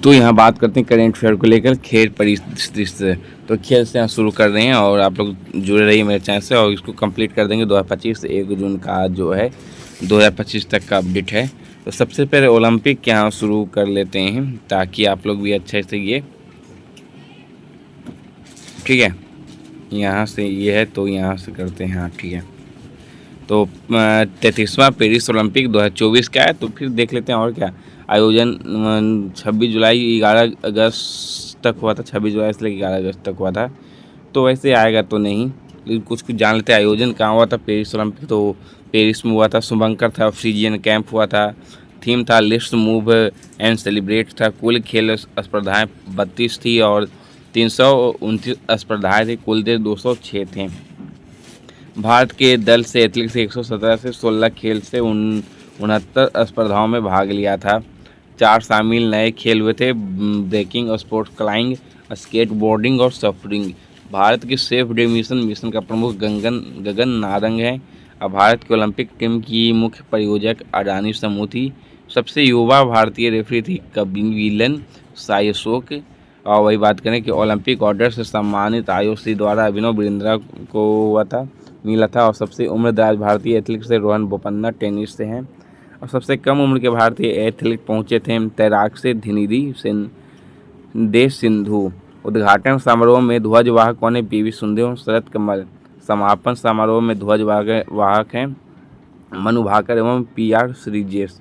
दोस्तों यहाँ बात करते हैं करेंट अफेयर को लेकर खेल परिस्थिति से। तो खेल से यहाँ शुरू कर रहे हैं और आप लोग जुड़े रहिए मेरे चैनल से और इसको कंप्लीट कर देंगे 2025 1 जून का जो है 2025 तक का अपडेट है। तो सबसे पहले ओलंपिक यहाँ शुरू कर लेते हैं ताकि आप लोग भी अच्छे से ये ठीक है। यहाँ से ये है तो यहाँ से करते हैं। हाँ ठीक है। तो 33वां पेरिस ओलंपिक 2024 का है। तो फिर देख लेते हैं और क्या आयोजन 26 जुलाई 11 अगस्त तक हुआ था। 26 जुलाई से लेकर 11 अगस्त तक हुआ था। तो वैसे आएगा तो नहीं, लेकिन कुछ कुछ जान लेते हैं। आयोजन कहाँ हुआ था पेरिस ओलंपिक, तो पेरिस में हुआ था। शुभंकर था, फ्रीजियन कैंप हुआ था। थीम था लिस्ट मूव एंड सेलिब्रेट था। कुल खेल स्पर्धाएँ 32 थी और 329 स्पर्धाएँ थी। कुल देश 206 थे। भारत के दल से एथलेटिक्स 117 से 16 खेल से 69 स्पर्धाओं में भाग लिया था। 4 शामिल नए खेल हुए थे, ब्रेकिंग और स्पोर्ट्स क्लाइंग, स्केट बोर्डिंग और सफरिंग। भारत की सेफ डे मिशन का प्रमुख गगन नारंग है। अब भारत की ओलंपिक टीम की मुख्य प्रायोजक अडानी समूह थी। सबसे युवा भारतीय रेफरी थी कपिलन सायसोक। और वही बात करें कि ओलंपिक ऑर्डर से सम्मानित आईओसी द्वारा अभिनव बिंद्रा को हुआ था मिला था। और सबसे उम्रदराज भारतीय एथलीट से रोहन बोपन्ना टेनिस से हैं। और सबसे कम उम्र के भारतीय एथलीट पहुंचे थे तैराक से धनिधि देश सिंधु। उद्घाटन समारोह में ध्वजवाहक कौन है? पीवी सिंधु और शरत कमल। समापन समारोह में ध्वजवाहक हैं मनु भाकर एवं पीआर श्रीजेश।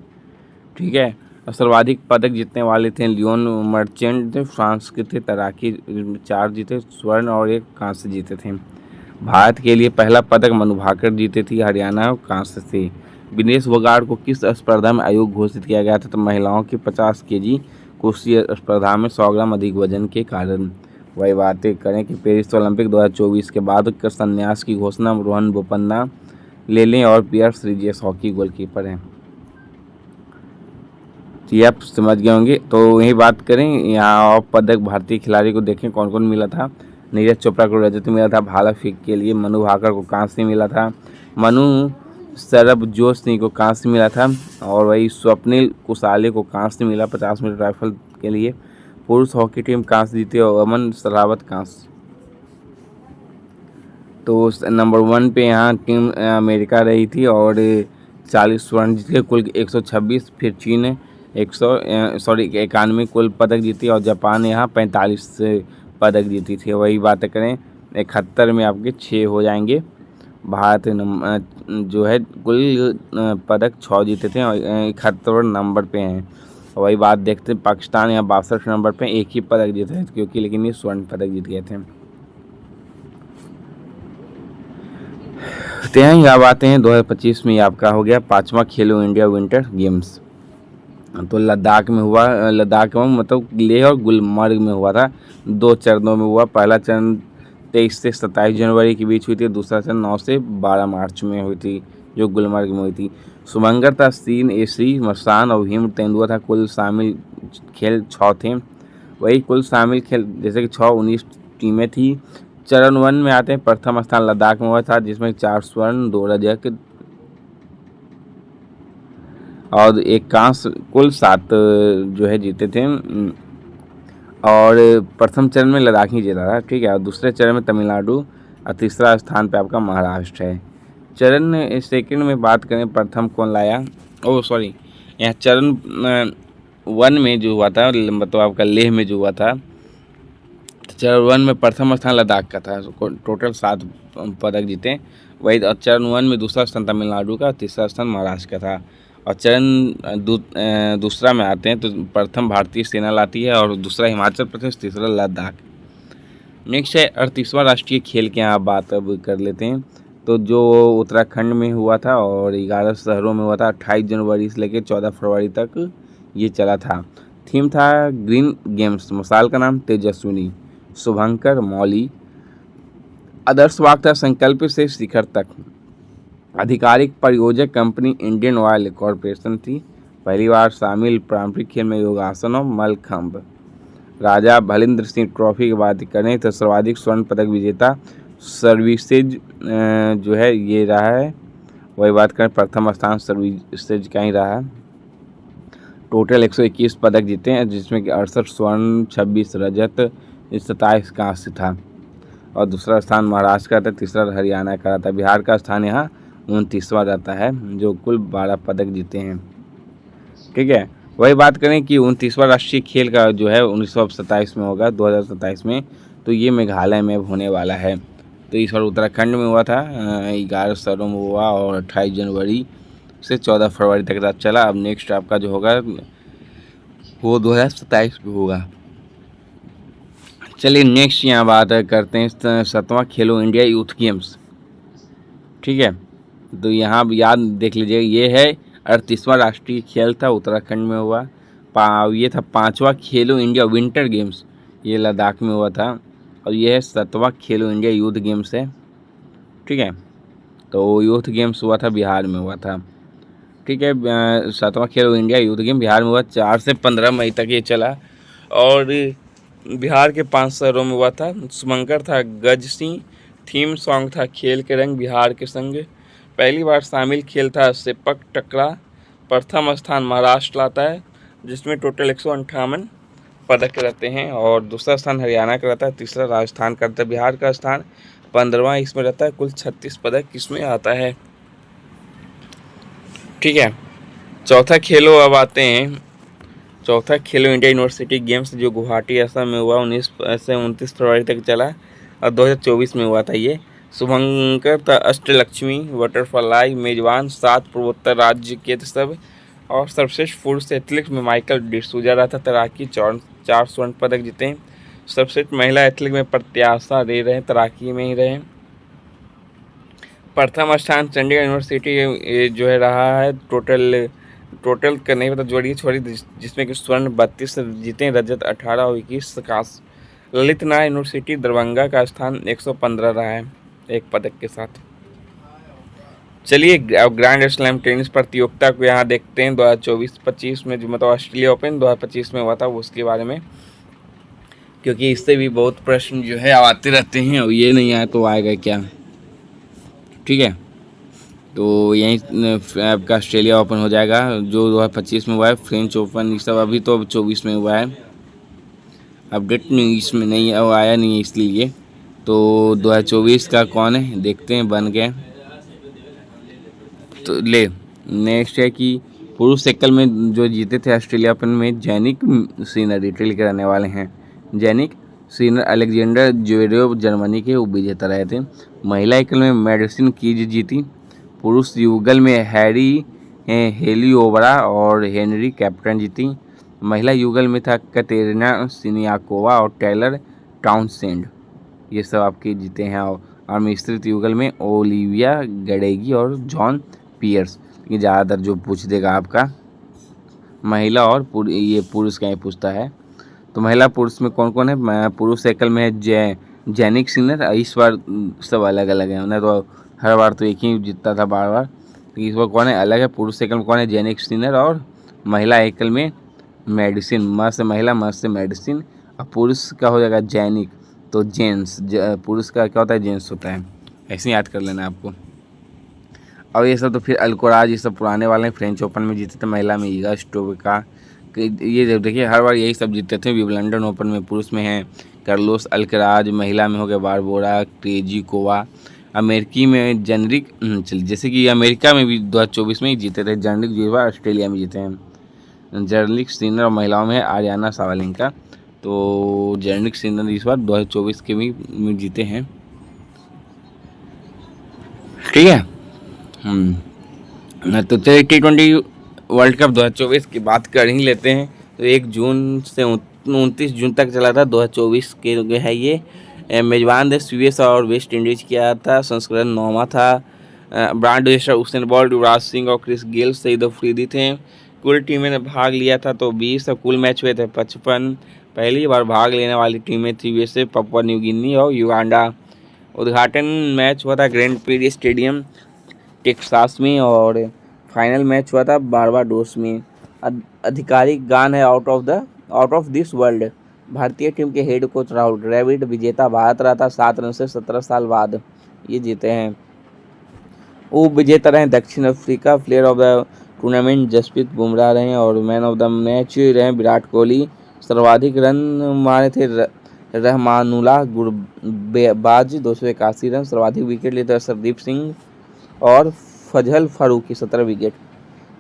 ठीक है। और सर्वाधिक पदक जीतने वाले थे लियोन मर्चेंट फ्रांस के थे। तैराकी 4 जीते, स्वर्ण और 1 कांस्य जीते थे। भारत के लिए पहला पदक मनु भाकर जीते थी, हरियाणा कांस्य से। विनेश फोगाट को किस स्पर्धा में आयोग घोषित किया गया था? तो महिलाओं की 50 केजी कुश्ती स्पर्धा में 100 ग्राम अधिक वजन के कारण। वही बातें करें कि पेरिस ओलंपिक 2024 के बाद कर संन्यास की घोषणा रोहन बोपन्ना ले लें और पीआर श्रीजेश हॉकी गोलकीपर हैं। ये आप समझ गए होंगे। तो यही बात करें यहाँ और पदक भारतीय खिलाड़ी को देखें कौन कौन मिला था। नीरज चोपड़ा को रजत मिला था भाला फेंक के लिए। मनु भाकर को कांस्य मिला था। मनु सरबजोत सिंह को कांस्य मिला था। और वही स्वप्निल कुसाले को कांस्य मिला 50 मीटर राइफल के लिए। पुरुष हॉकी टीम कांस्य जीती और अमन सरावत कांस्य। तो नंबर 1 पे यहाँ टीम अमेरिका रही थी और 40 स्वर्ण जीत के कुल 126। फिर चीन 91 कुल पदक जीती और जापान यहाँ 45 पदक जीती थी। वही बात करें 71 में आपके 6 हो जाएंगे। भारत जो है कुल पदक 6 जीते थे और 71 नंबर पे हैं। वही बात देखते हैं पाकिस्तान यहाँ 62 नंबर पे 1 ही पदक जीते थे क्योंकि लेकिन ये स्वर्ण पदक जीत गए थे। तो यहाँ आप आते हैं 2025 में आपका हो गया 5वां खेलो इंडिया विंटर गेम्स। तो लद्दाख में हुआ। लद्दाख में मतलब लेह और गुलमर्ग में हुआ था। 2 चरणों में हुआ। पहला चरण 23 से 27 जनवरी के बीच हुई थी। दूसरा चरण 9 से 12 मार्च में हुई थी जो गुलमर्ग में हुई थी। शुभंकर था, सीन एसी मसान और हिम तेंदुआ था। कुल शामिल खेल 6 थे। वही कुल शामिल खेल जैसे कि 19 टीमें थी। चरण 1 में आते हैं। प्रथम स्थान लद्दाख में हुआ था जिसमें 4 स्वर्ण 2 रजत और 1 कांस्य कुल 7 जो है जीते थे। और प्रथम चरण में लद्दाख ही जीता था। ठीक है। और दूसरे चरण में तमिलनाडु और तीसरा स्थान पे आपका महाराष्ट्र है। चरण सेकंड में बात करें प्रथम कौन लाया? सॉरी, यहाँ चरण 1 में जो हुआ था मतलब आपका लेह में जो हुआ था। चरण 1 में प्रथम स्थान लद्दाख का था। टोटल 7 पदक जीते। वही चरण 1 में दूसरा स्थान तमिलनाडु का, तीसरा स्थान महाराष्ट्र का था। और चरण दूसरा में आते हैं तो प्रथम भारतीय सेना लाती है और दूसरा हिमाचल प्रदेश, तीसरा लद्दाख। नेक्स्ट है 38वां राष्ट्रीय खेल के यहाँ बात अब कर लेते हैं। तो जो उत्तराखंड में हुआ था और 11 शहरों में हुआ था। 28 जनवरी से लेकर 14 फरवरी तक ये चला था। थीम था ग्रीन गेम्स। मसाल का नाम तेजस्विनी। शुभंकर मौली। आदर्श वाक्य था संकल्प से शिखर तक। आधिकारिक प्रायोजक कंपनी इंडियन ऑयल कॉरपोरेशन थी। पहली बार शामिल पारंपरिक खेल में योगासन और मलखंभ। राजा भलिंद्र सिंह ट्रॉफी की बात करें तो सर्वाधिक स्वर्ण पदक विजेता सर्विसेज जो है ये रहा है। वही बात करें प्रथम स्थान सर्विसेज का ही रहा है। टोटल 121 पदक जीते हैं, जिसमें कि 68 स्वर्ण, 26 रजत, 27 कांस्य था। और दूसरा स्थान महाराष्ट्र का था, तीसरा हरियाणा का था। बिहार का स्थान यहाँ 29वां रहता है, जो कुल 12 पदक जीते हैं। ठीक है, वही बात करें कि 29वां राष्ट्रीय खेल का जो है 1927 में होगा, 2027 में, तो ये मेघालय में होने वाला है। तो इस बार उत्तराखंड में हुआ था, 11 शहरों में हुआ और 28 जनवरी से 14 फरवरी तक रात चला। अब नेक्स्ट आपका जो होगा वो 2027 में होगा। चलिए नेक्स्ट यहाँ बात करते हैं 7वां खेलो इंडिया यूथ गेम्स। ठीक है, तो यहाँ याद देख लीजिए, ये है 38वां राष्ट्रीय खेल था, उत्तराखंड में हुआ। ये था 5वां खेलो इंडिया विंटर गेम्स, ये लद्दाख में हुआ था। और ये है 7वां खेलो इंडिया यूथ गेम्स है। ठीक है, तो यूथ गेम्स हुआ था, बिहार में हुआ था। ठीक है, 7वां खेलो इंडिया यूथ गेम बिहार में हुआ, 4 से 15 मई तक ये चला। और बिहार के 5 शहरों में हुआ था। शुभंकर था गज सिंह, थीम सॉन्ग था खेल के रंग बिहार के संग। पहली बार शामिल खेल था सेपक टकरा। प्रथम स्थान महाराष्ट्र लाता है, जिसमें टोटल 158 पदक रहते हैं। और दूसरा स्थान हरियाणा का रहता है, तीसरा राजस्थान का रहता है, बिहार का स्थान 15वां इसमें रहता है। कुल 36 पदक इसमें आता है। ठीक है, चौथा खेलो अब आते हैं। चौथा खेलो इंडिया यूनिवर्सिटी गेम्स जो गुवाहाटी असम में हुआ, 19 से 29 फरवरी तक चला और 2024 में हुआ था। ये शुभंकर था अष्टलक्ष्मी, बटरफ्लाई मेजबान, 7 पूर्वोत्तर राज्य के सब। और सर्वश्रेष्ठ पुरुष एथलीट में माइकल डिसूजा रहा था, तैराकी 4 स्वर्ण पदक जीते हैं। सर्वश्रेष्ठ महिला एथलीट में प्रत्याशा दे रहे, तैराकी में ही रहे। प्रथम स्थान चंडीगढ़ यूनिवर्सिटी जो है रहा है, टोटल का नहीं पता, जोड़िए छोड़िए, जिसमें कि स्वर्ण 32 जीते, रजत 18 और 21 कांस्य। ललित नारायण यूनिवर्सिटी दरभंगा का स्थान 115 रहा है, 1 पदक के साथ। चलिए अब ग्रैंड स्लैम टेनिस प्रतियोगिता को यहाँ देखते हैं 2024-25 में, जो मतलब ऑस्ट्रेलिया ओपन 2025 में हुआ था, उसके बारे में, क्योंकि इससे भी बहुत प्रश्न जो है आते रहते हैं और ये नहीं आया तो आएगा क्या। ठीक है, तो यहीं आपका ऑस्ट्रेलिया ओपन हो जाएगा, जो 2025 में हुआ है। फ्रेंच ओपन ये सब अभी तो 24 में हुआ है, अपडेट नहीं इसमें नहीं आया नहीं है, इसलिए। तो 2024 का कौन है देखते हैं, बन गए। तो ले नेक्स्ट है कि पुरुष एकल में जो जीते थे ऑस्ट्रेलिया ओपन में, जैनिक सिनर इटली के रहने वाले हैं। Jannik Sinner Alexander Zverev Germany के उपविजेता रहे थे। महिला एकल में मेडिसिन कीज जीती। पुरुष युगल में हैरी हेलियोवरा और हेनरी कैप्टन जीती। महिला युगल में था कतेरिना सिनियाकोवा और टेलर टाउनसेंड, ये सब आपके जीते हैं। और मिश्रित युगल में ओलिविया गडेगी और जॉन पियर्स, ये ज़्यादातर जो पूछ देगा आपका महिला और ये पुरुष का ही पूछता है। तो महिला पुरुष में कौन कौन है, पुरुष एकल में है जैनिक सिनर, इस बार सब अलग अलग है, उन्हें तो हर बार तो एक ही जीतता था बार बार, तो इस बार कौन है अलग है। पुरुष एकल में कौन है, जैनिक सिनर। और महिला एकल में मेडिसिन, म से महिला, म से मेडिसिन, और पुरुष का हो जाएगा जैनिक, तो जेंट्स, पुरुष का क्या होता है, जेंट्स होता है, ऐसे ही याद कर लेना आपको। और ये सब तो फिर अल्कोराज, ये सब पुराने वाले हैं, फ्रेंच ओपन में जीते थे। महिला में ईगा स्टोविका, ये देखिए हर बार यही सब जीतते थे। विंबलडन ओपन में पुरुष में है कार्लोस अल्कराज, महिला में हो गया बारबोरा क्रेजिकोवा, अमेरिकी में जेनरिक, चलिए जैसे कि अमेरिका में भी 2024 में ही जीते थे जेनरिक, जो बार ऑस्ट्रेलिया में जीते हैं। जेनरिक सिनर और महिलाओं में है आर्याना सावलेंका, तो जेनरिक सिनर इस बार 2024 के भी में जीते हैं। ठीक है, तो चलिए T20 वर्ल्ड कप 2024 की बात कर ही लेते हैं। तो 1 जून से 29 जून तक चला था 2024 के है ये। मेजबान देश यूएस और वेस्ट इंडीज़ किया था, संस्करण 9वां था। Brand Usain bolt, Yuvraj Singh और क्रिस गेल सईद अफरीदी थे। कुल टीमें ने भाग लिया था तो 20, और कुल मैच हुए थे 55। पहली बार भाग लेने वाली टीमें थी यूएसए, पपुआ न्यू गिनी और युगांडा। उद्घाटन मैच हुआ था ग्रैंड प्री स्टेडियम टेक्सास में, और फाइनल मैच हुआ था बारबाडोस में। आधिकारिक गान है आउट ऑफ दिस वर्ल्ड। भारतीय टीम के हेड कोच राहुल द्रविड़ विजेता भारत रहा था 7 रन से 17 साल बाद ये जीते हैं। उप विजेता रहे दक्षिण Africa, player of the tournament Jasprit Bumrah रहे और मैन ऑफ द मैच रहे विराट कोहली। सर्वाधिक रन मारे थे रहमानुल्लाह गुरबाज 281 रन। सर्वाधिक विकेट लिए थे सरदीप सिंह और Fazal Farooqi 17 wicket.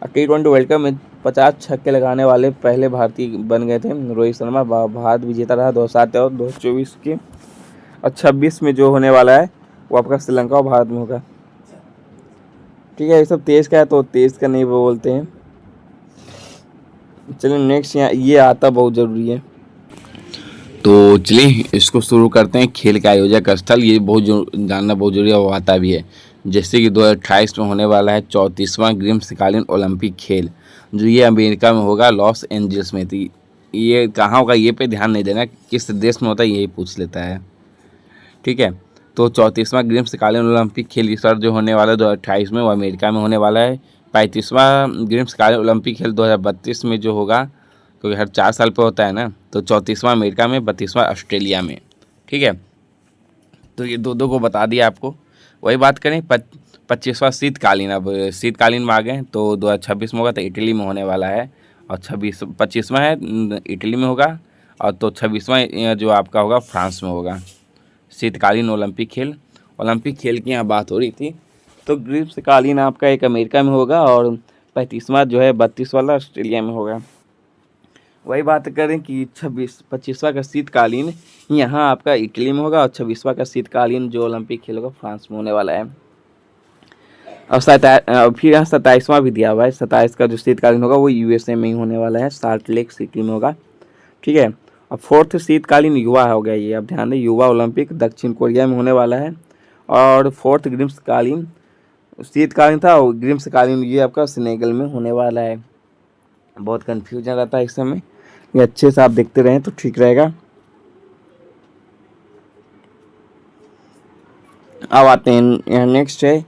T20 world cup में 50 छक्के लगाने वाले पहले भारतीय बन गए थे रोहित शर्मा। भारत विजेता रहा 2007 और 2024 के। और 26 में जो होने वाला है वो आपका श्रीलंका और भारत में होगा। ठीक है, ये सब तेज का है तो तेज का नहीं बोलते हैं। चलिए नेक्स्ट, यहाँ ये आता बहुत ज़रूरी है, तो चलिए इसको शुरू करते हैं। खेल के आयोजक स्थल, ये बहुत जानना बहुत जरूरी है, वो आता भी है। जैसे कि 2028 में होने वाला है 34वां ग्रीष्मकालीन ओलंपिक खेल, जो ये अमेरिका में होगा, लॉस एंजल्स में। थी ये कहाँ होगा ये पे ध्यान नहीं देना, किस देश में होता है यही पूछ लेता है। ठीक है, तो 34वां ग्रीष्मकालीन ओलंपिक खेल इस बार जो होने वाला है 2028 में, वो अमेरिका में होने वाला है। 35वां ग्रीष्मकालीन ओलंपिक खेल 2032 में जो होगा, क्योंकि हर 4 साल पे होता है ना, तो 34वां अमेरिका में, 32वां ऑस्ट्रेलिया में। ठीक है, तो ये दो को बता दिया आपको। वही बात करें 25वां शीतकालीन, अब शीतकालीन में आ गए तो 2026 में होगा, तो इटली में होने वाला है। और 25वां है इटली में होगा, और तो 26वां जो आपका होगा फ्रांस में होगा। शीतकालीन ओलंपिक खेल की यहाँ बात हो रही थी, तो ग्रीष्मकालीन आपका एक अमेरिका में होगा और 35वां जो है 32 वाला ऑस्ट्रेलिया में होगा। वही बात करें कि 25वां का शीतकालीन यहाँ आपका इटली में होगा और 26वां का शीतकालीन जो ओलंपिक खेल होगा फ्रांस में होने वाला है। और फिर यहाँ 27वां भी दिया हुआ है। 27 का जो शीतकालीन होगा वो यूएसए में ही होने वाला है, साल्ट लेक सिटी में होगा। ठीक है, और 4th शीतकालीन युवा हो गया, ये अब ध्यान दें, युवा ओलंपिक दक्षिण कोरिया में होने वाला है। और 4th ग्रीष्मकालीन शीतकालीन था, और ग्रीष्मकालीन ये आपका सेनेगल में होने वाला है। बहुत कन्फ्यूजन रहता है इस समय, ये अच्छे से आप देखते रहें तो ठीक रहेगा। अब आते हैं, नेक्स्ट है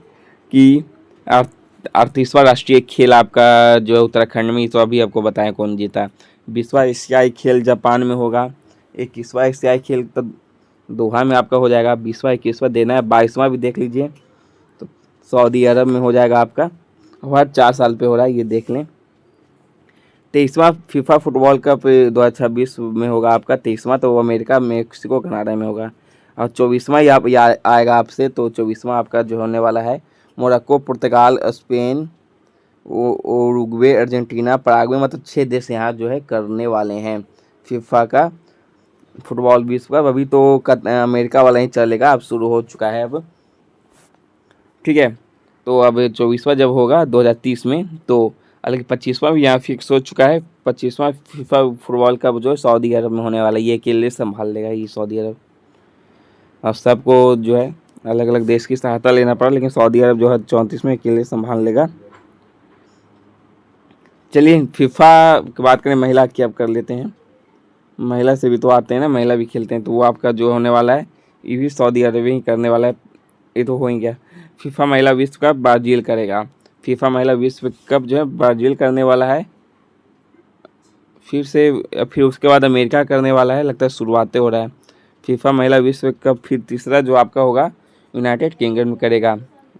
कि 38वां राष्ट्रीय खेल आपका जो है उत्तराखंड में, तो अभी आपको बताएं कौन जीता। 20वां एशियाई खेल जापान में होगा। 21वां एशियाई खेल तो दोहा में आपका हो जाएगा। 20वां 21वां देना है। 22वां भी देख लीजिए, तो सऊदी अरब में हो जाएगा आपका, हर 4 साल पे हो रहा है, ये देख लें। 23वां फीफा फुटबॉल कप 2026 में होगा आपका। 23वां तो अमेरिका, मेक्सिको, कनाडा में होगा। और 24वां आएगा आपसे, तो 24वां आपका जो होने वाला है मोरक्को, पुर्तगाल, स्पेन, उरुग्वे, अर्जेंटीना, पराग्वे, मतलब 6 देश यहाँ जो है करने वाले हैं फीफा का फुटबॉल विश्व कप। अभी तो अमेरिका वाला ही चलेगा, अब शुरू हो चुका है अब। ठीक है, तो अब 24वां जब होगा 2030 में, तो हालांकि 25वां भी यहाँ फिक्स हो चुका है। 25वां फीफा फुटबॉल कप जो है सऊदी अरब में होने वाला है, ये अकेले संभाल लेगा ये सऊदी अरब। अब सबको जो है अलग अलग देश की सहायता लेना पड़ा, लेकिन सऊदी अरब जो है 34 में अकेले संभाल लेगा। चलिए फीफा की बात करें, महिला की अब कर लेते हैं। महिला से भी तो आते हैं ना, महिला भी खेलते हैं, तो वो आपका जो होने वाला है ये भी सऊदी अरब ही करने वाला है। ये तो हो ही गया। फीफा महिला विश्व कप ब्राज़ील करेगा। फीफा महिला विश्व कप जो है ब्राज़ील करने वाला है, फिर उसके बाद अमेरिका करने वाला है, लगता है शुरुआतें हो रहा है। फीफा महिला विश्व कप फिर तीसरा जो आपका होगा यूनाइटेड किंगडम में करेगा,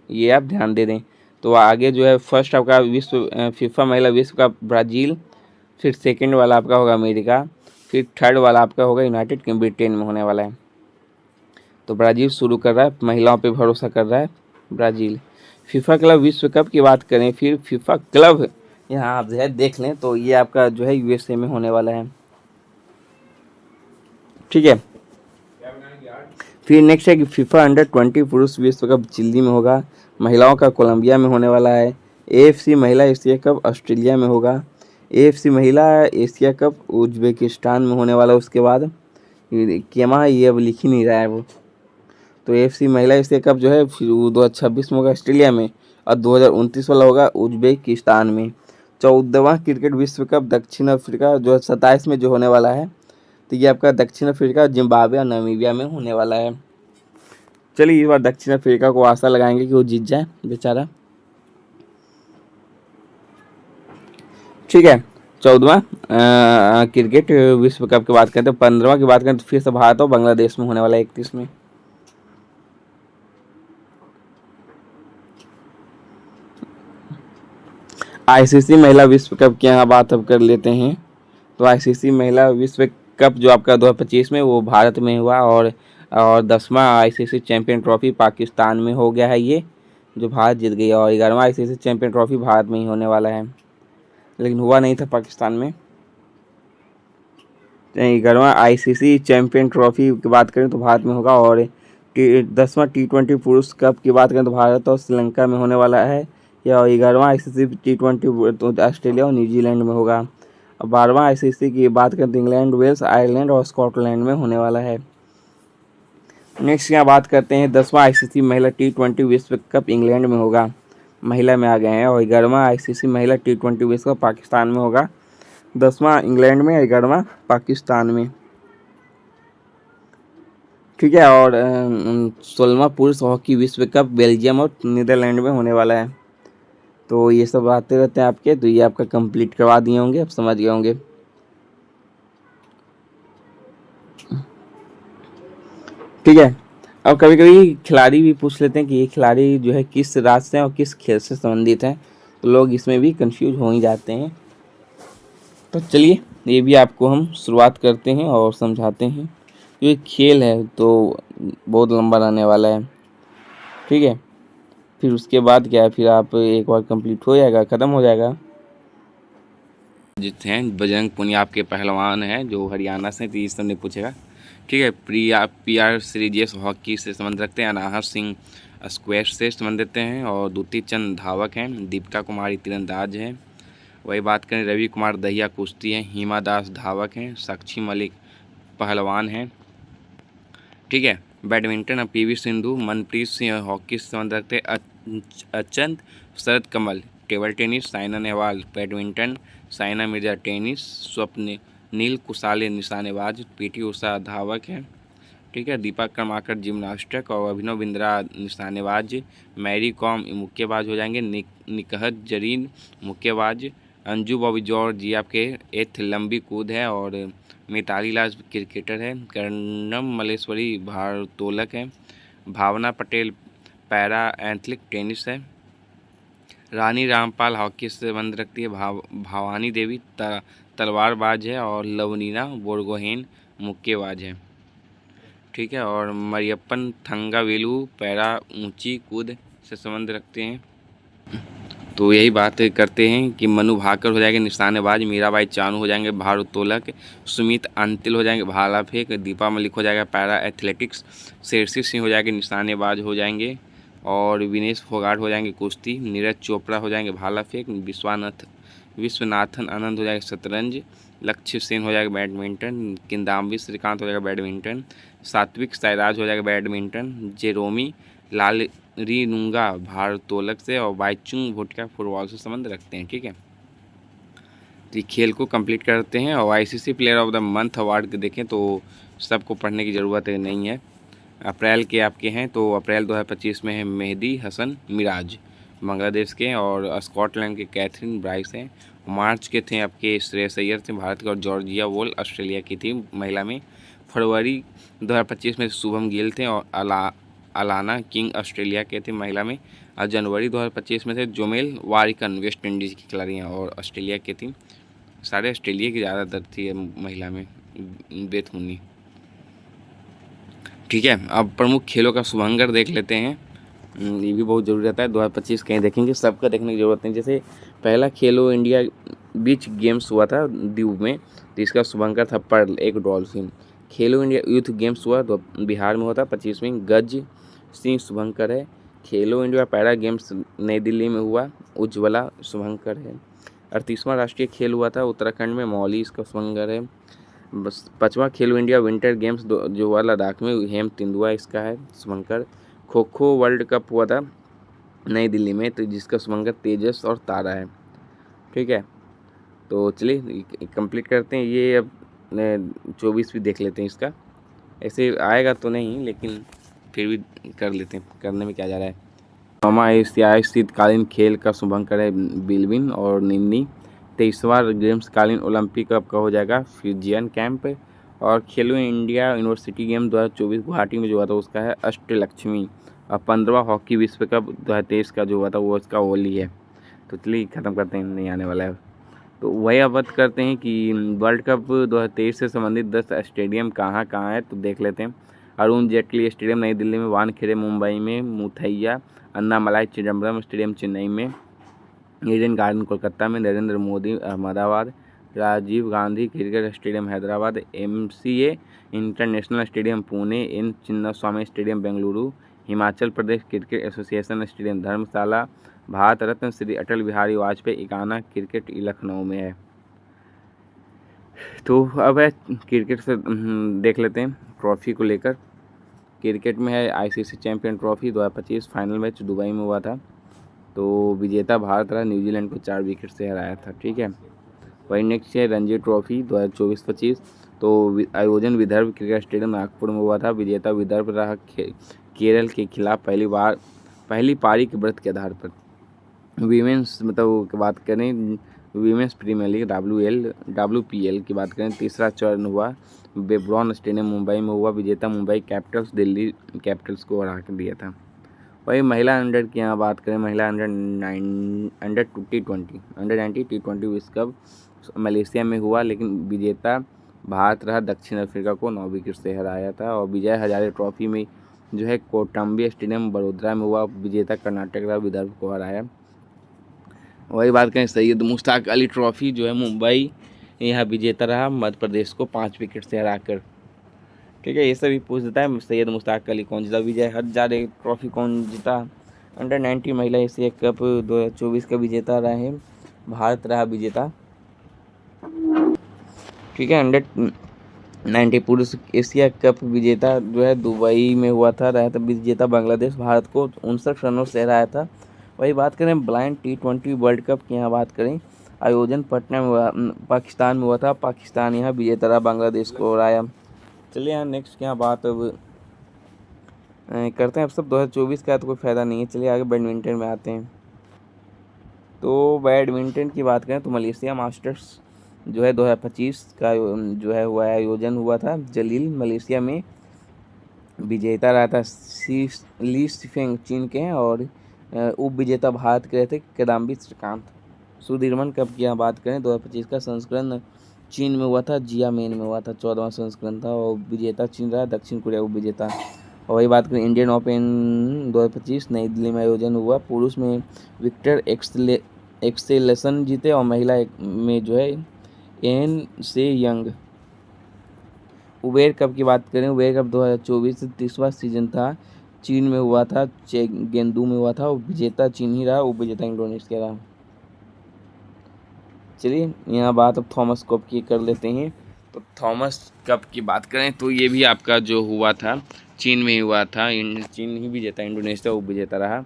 ये आप ध्यान दे दें। तो आगे जो है फर्स्ट आपका फीफा महिला विश्व कप ब्राज़ील, फिर सेकेंड वाला आपका होगा अमेरिका, फिर थर्ड वाला आपका होगा यूनाइटेड ब्रिटेन में होने वाला है। तो ब्राज़ील शुरू कर रहा है, महिलाओं पे भरोसा कर रहा है ब्राज़ील। फीफा क्लब विश्व कप की बात करें, फिर फीफा क्लब यहाँ आप जो है देख लें, तो ये आपका जो है यूएसए में होने वाला है। ठीक है, फिर नेक्स्ट है कि फीफा अंडर-20 पुरुष विश्व कप चिल्ली में होगा। महिलाओं का कोलंबिया में होने वाला है। एएफसी महिला एशिया कप ऑस्ट्रेलिया में होगा। एएफसी महिला एशिया कप उज्बेकिस्तान में होने वाला है। उसके बाद क्या ये अब लिख ही नहीं रहा है वो, तो एएफसी महिला एशिया कप जो है फिर 2026 में होगा ऑस्ट्रेलिया में, और 2029 वाला होगा उज्बेकिस्तान में। 14वां क्रिकेट विश्व कप दक्षिण अफ्रीका जो 27 में जो होने वाला है, तो ये आपका दक्षिण अफ्रीका, जिम्बाब्वे और नामीबिया में होने वाला है। चलिए इस बार दक्षिण अफ्रीका को आशा लगाएंगे कि वो जीत जाए बेचारा। ठीक है, 14वां क्रिकेट विश्व कप की बात करते हैं। 15वां की बात करें तो फिर से भारत और बांग्लादेश में होने वाला है 31 में। आईसीसी महिला विश्व कप की यहाँ बात अब कर लेते हैं। तो आईसीसी महिला विश्व कप जो आपका 2025 में वो भारत में हुआ, और 10वां आईसीसी चैंपियन ट्रॉफी पाकिस्तान में हो गया है ये, जो भारत जीत गई। और 11वां आईसीसी चैंपियन ट्रॉफी भारत में ही होने वाला है, लेकिन हुआ नहीं था पाकिस्तान में। 11वां आईसीसी चैंपियन ट्रॉफी की बात करें तो भारत में होगा, और 10वां T20 पुरुष कप की बात करें तो भारत और श्रीलंका में होने वाला है। या 11वां आईसीसी T20 तो ऑस्ट्रेलिया और न्यूजीलैंड में होगा। 12वां आईसीसी की बात करें तो इंग्लैंड, वेल्स, आयरलैंड और स्कॉटलैंड में होने वाला है। नेक्स्ट यहाँ बात करते हैं 10वां आईसीसी महिला T20 विश्व कप इंग्लैंड में होगा, महिला में आ गए हैं। और 11वां आईसीसी महिला T20 विश्व कप पाकिस्तान में होगा, 10वां इंग्लैंड में, 11वां पाकिस्तान में। ठीक है। और 16वां पुरुष हॉकी विश्व कप बेल्जियम और नीदरलैंड में होने वाला है। तो ये सब आते रहते हैं आपके, तो ये आपका कंप्लीट करवा दिए होंगे, आप समझ गए होंगे। ठीक है। अब कभी कभी खिलाड़ी भी पूछ लेते हैं कि ये खिलाड़ी जो है किस राज्य से और किस खेल से संबंधित है, तो लोग इसमें भी कंफ्यूज हो ही जाते हैं। तो चलिए ये भी आपको हम शुरुआत करते हैं और समझाते हैं। ये खेल है तो बहुत लंबा रहने वाला है। ठीक है। फिर उसके बाद क्या है, फिर आप एक बार कंप्लीट हो जाएगा, ख़त्म हो जाएगा। जीत हैं बजरंग पुनिया आपके पहलवान हैं जो हरियाणा से, तो ये सब नहीं पूछेगा। ठीक है। PR सीरीजेस हॉकी से संबंध रखते हैं। अनाहत सिंह स्क्वैश से संबंध देते हैं, और द्युति चंद धावक हैं। दीपिका कुमारी तीरंदाज हैं। वही बात करें रवि कुमार दहिया कुश्ती हैं। हिमा दास धावक हैं। साक्षी मलिक पहलवान हैं। ठीक है। Badminton PV Sindhu Manpreet Singh hockey से संबंध रखते हैं। Achanta Sharath Kamal table tennis. Saina Nehwal badminton. Saina Mirza tennis. Swapnil Kusale निशानेबाज। PT उषा धावक हैं। ठीक है। दीपा कर्माकर जिम्नास्टिक और अभिनव बिंद्रा निशानेबाज। मैरी कॉम मुक्केबाज हो जाएंगे। निकहत जरीन मुक्केबाज। अंजू बॉबी जॉर्ज जी आपके एथ लंबी कूद है, और मिताली राज क्रिकेटर है। कर्णम मलेश्वरी भारोत्तोलक है। भावना पटेल पैरा एथलेटिक टेनिस है। रानी रामपाल हॉकी से संबंध रखती है। भवानी देवी तलवारबाज है, और लवनीना बोरगोहेन मुक्केबाज है। ठीक है। और मरियप्पन थंगावेलु पैरा ऊंची कूद से संबंध रखते हैं। तो यही बात करते हैं कि मनु भाकर हो जाएंगे निशानेबाज। मीराबाई चानू हो जाएंगे भारोत्तोलक। सुमित अंतिल हो जाएंगे भाला फेंक। दीपा मलिक हो जाएगा पैरा एथलेटिक्स। शेरसी सिंह हो जाएंगे निशानेबाज हो जाएंगे, और विनेश फोगाट हो जाएंगे कुश्ती। नीरज चोपड़ा हो जाएंगे भाला फेंक। विश्वनाथन आनंद हो जाएगा शतरंज। लक्ष्य सेन हो जाएगा बैडमिंटन। किंदाम्बी श्रीकांत हो जाएगा बैडमिंटन। सात्विक साईराज हो जाएगा बैडमिंटन। जेरोमी लाल रीनुंगा भारोत्तोलक से, और बाईचुंग भुटिया फुटबॉल से संबंध रखते हैं। ठीक है। तो ये खेल को कंप्लीट करते हैं। और ICC player of the month award देखें तो सबको पढ़ने की ज़रूरत नहीं है। अप्रैल के आपके हैं, तो अप्रैल 2025 में है मेहदी हसन मिराज बांग्लादेश के, और स्कॉटलैंड के कैथरीन ब्राइस हैं। मार्च के थे आपके श्रेयस अय्यर थे भारत के, और जॉर्जिया वोल ऑस्ट्रेलिया की थी महिला में। फरवरी 2025 में शुभम गिल थे, और अलाना किंग ऑस्ट्रेलिया के थे महिला में। और जनवरी 2025 में थे जोमेल वारिकन वेस्ट इंडीज़ की खिलाड़ी हैं, और ऑस्ट्रेलिया की थी। सारे ऑस्ट्रेलिया की ज़्यादातर थी महिला में बेथ मुन्नी। ठीक है। अब प्रमुख खेलों का शुभांकर देख लेते हैं। ये भी बहुत ज़रूरी रहता है। 2025 कहीं देखेंगे, सबका देखने की ज़रूरत नहीं। जैसे पहला खेलो इंडिया बीच गेम्स हुआ था दीव में, तो इसका शुभांकर था पर्ल एक डॉल्फिन। खेलो इंडिया यूथ गेम्स हुआ तो बिहार में होता 25 में, गज सिंह शुभंकर है। खेलो इंडिया पैरा गेम्स नई दिल्ली में हुआ, उज्ज्वला शुभंकर है। 38वां राष्ट्रीय खेल हुआ था उत्तराखंड में, मौली इसका शुभंकर है। बस 5वां खेलो इंडिया विंटर गेम्स जो हुआ लद्दाख में, हेम तेंदुआ इसका है शुभंकर। खो खो वर्ल्ड कप हुआ था नई दिल्ली में, तो जिसका शुभंकर तेजस और तारा है। ठीक है। तो चलिए कंप्लीट करते हैं। ये अब 24 भी देख लेते हैं इसका। ऐसे आएगा तो नहीं, लेकिन फिर भी कर लेते हैं, करने में क्या जा रहा है। मामा एशियाई शीतकालीन खेल का शुभंकर है बिलविन और निन्नी। 23वां गेम्स कालीन ओलंपिक कप का हो जाएगा फ्यूजियन कैंप। और खेलो इंडिया यूनिवर्सिटी गेम 2024 गुवाहाटी में जो हुआ था उसका है अष्टलक्ष्मी। और 15वां हॉकी विश्व कप 2023 का जो हुआ था वो इसका ओली है। तो चलिए ख़त्म करते हैं, नहीं आने वाला है। तो वही अवगत करते हैं कि वर्ल्ड कप 2023 से संबंधित 10 स्टेडियम कहाँ कहाँ है, तो देख लेते हैं। अरुण जेटली स्टेडियम नई दिल्ली में, वानखेड़े मुंबई में, मुथैया अन्नामलाई चिदम्बरम स्टेडियम चेन्नई में, ईडन गार्डन कोलकाता में, Narendra Modi Ahmedabad, Rajiv Gandhi cricket stadium Hyderabad, MCA international stadium Pune, N Chinnaswamy stadium Bengaluru, Himachal Pradesh cricket association stadium Dharamshala, Bharat Ratna Shri Atal Bihari Vajpayee Ekana cricket Lucknow में है। तो अब है क्रिकेट से देख लेते हैं ट्रॉफी को लेकर। क्रिकेट में है ICC champion trophy 2025 final match Dubai में हुआ था। तो विजेता भारत रहा, न्यूजीलैंड को 4 विकेट से हराया था। ठीक है, वही नेक्स्ट है रणजी ट्रॉफी 2024-25। तो आयोजन विदर्भ क्रिकेट स्टेडियम नागपुर में हुआ था। विजेता विदर्भ रहा केरल के खिलाफ पहली पारी के व्रत के आधार पर। वीमेंस मतलब की बात करें, वीमेंस प्रीमियर लीग WPL की बात करें, तीसरा चरण हुआ बेब्रॉन स्टेडियम मुंबई में हुआ। विजेता मुंबई कैपिटल्स दिल्ली कैपिटल्स को हरा कर दिया था। वही महिला अंडर की यहाँ बात करें, महिला अंडर 90 T20 विश्व कप मलेशिया में हुआ, लेकिन विजेता भारत रहा, दक्षिण अफ्रीका को 9 विकेट से हराया था। और विजय हजारे ट्रॉफी में जो है कोटम्बी स्टेडियम बड़ोदरा में हुआ, विजेता कर्नाटक रहा, विदर्भ को हराया। वही बात करें सैयद मुश्ताक अली ट्रॉफी जो है मुंबई यहाँ विजेता रहा, मध्य प्रदेश को 5 विकेट से हराकर। ठीक है, ये सभी पूछ देता है सैयद मुश्ताक अली कौन जीता, विजय हजारे ट्रॉफी कौन जीता, अंडर 90 महिला एशिया कप 2024 का विजेता रहा है, भारत रहा विजेता। ठीक है, अंडर 90 पुरुष एशिया कप विजेता जो है दुबई में हुआ था, रहा था विजेता बांग्लादेश, भारत को 59 रनों से हराया था। वही बात करें ब्लाइंड T20 वर्ल्ड कप की यहाँ बात करें, आयोजन पटना में हुआ, पाकिस्तान में हुआ था, पाकिस्तान यहाँ विजेता रहा, बांग्लादेश को हराया। चलिए यहाँ नेक्स्ट क्या बात अब करते हैं। अब सब 2024 का तो कोई फ़ायदा नहीं है। चलिए आगे बैडमिंटन में आते हैं। तो बैडमिंटन की बात करें तो मलेशिया मास्टर्स जो है 2025 का जो है हुआ आयोजन हुआ था जलील मलेशिया में। विजेता रहा था ली शिफेंग चीन के हैं, और उप विजेता भारत के रहे थे किदाम्बी श्रीकांत। सुदीर्मन कप की यहाँ बात करें 2025 का संस्करण चीन में हुआ था, जियामेन में हुआ था, 14वां संस्करण था, और विजेता चीन रहा, दक्षिण कोरिया उप विजेता। और वही बात करें इंडियन ओपन 2025 नई दिल्ली में आयोजन हुआ। पुरुष में विक्टर एक्सेलेसन जीते, और महिला में जो है एन से यंग। उबेर कप की बात करें, उबेर कप 2024 30वां सीजन था, चीन में हुआ था, चेंगडू में हुआ था, और विजेता चीन ही रहा, उप विजेता इंडोनेशिया रहा। चलिए यहाँ बात अब थॉमस कप की कर लेते हैं। तो थॉमस कप की बात करें तो ये भी आपका जो हुआ था चीन में हुआ था, चीन ही विजेता, इंडोनेशिया उप विजेता रहा।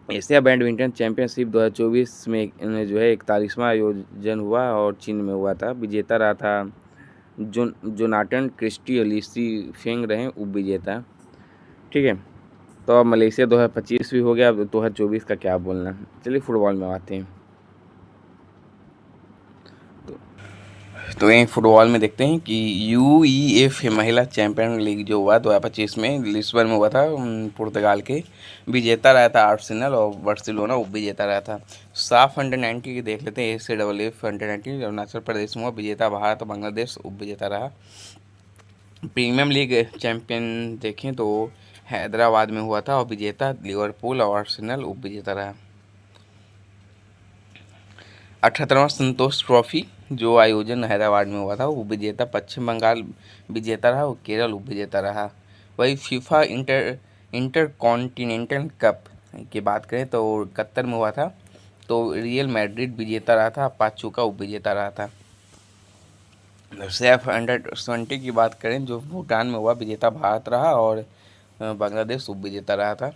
एशिया बैडमिंटन चैंपियनशिप 2024 में जो है 41वां आयोजन हुआ और चीन में हुआ था। विजेता रहा था जोनाटन क्रिस्टी, लीसी फेंग रहे उप विजेता। ठीक है, तो अब मलेशिया 2025 भी हो गया, अब 2024 का क्या बोलना। चलिए फुटबॉल में आते हैं। तो यहीं फुटबॉल में देखते हैं कि UEFA महिला चैंपियन लीग जो हुआ 2025 में लिस्बन में हुआ था, पुर्तगाल के। विजेता रहा था आर्सेनल, और बार्सिलोना उप विजेता रहा था। साफ अंडर 90 की देख लेते हैं, AFF अंडर 90 अरुणाचल प्रदेश में हुआ, विजेता भारत, बांग्लादेश उप विजेता रहा। प्रीमियम लीग चैंपियन देखें तो हैदराबाद में हुआ था, और विजेता लिवरपूल और आर्सेनल उप विजेता रहा। 78वां संतोष ट्रॉफी जो आयोजन हैदराबाद में हुआ था, वो विजेता पश्चिम बंगाल विजेता रहा, और केरल उप विजेता रहा। वही फीफा इंटर कॉन्टिनेंटल कप की बात करें तो कतर में हुआ था, तो रियल मैड्रिड विजेता रहा था, पाचूका उप विजेता रहा था। सैफ अंडर 20 की बात करें जो भूटान में हुआ, विजेता भारत रहा, और बांग्लादेश उप विजेता रहा था।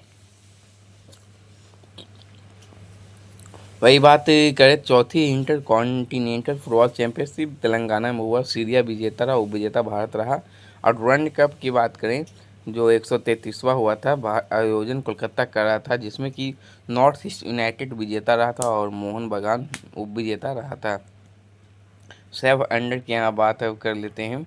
वही बात करें चौथी inter continental football championship Telangana में हुआ, सीरिया विजेता रहा, उप विजेता भारत रहा। और डुरंड कप की बात करें जो 133वां हुआ था, आयोजन कोलकाता का रहा था, जिसमें कि नॉर्थ ईस्ट यूनाइटेड विजेता रहा था, और मोहन बगान उप विजेता रहा था। 7 अंडर की यहाँ बात कर लेते हैं।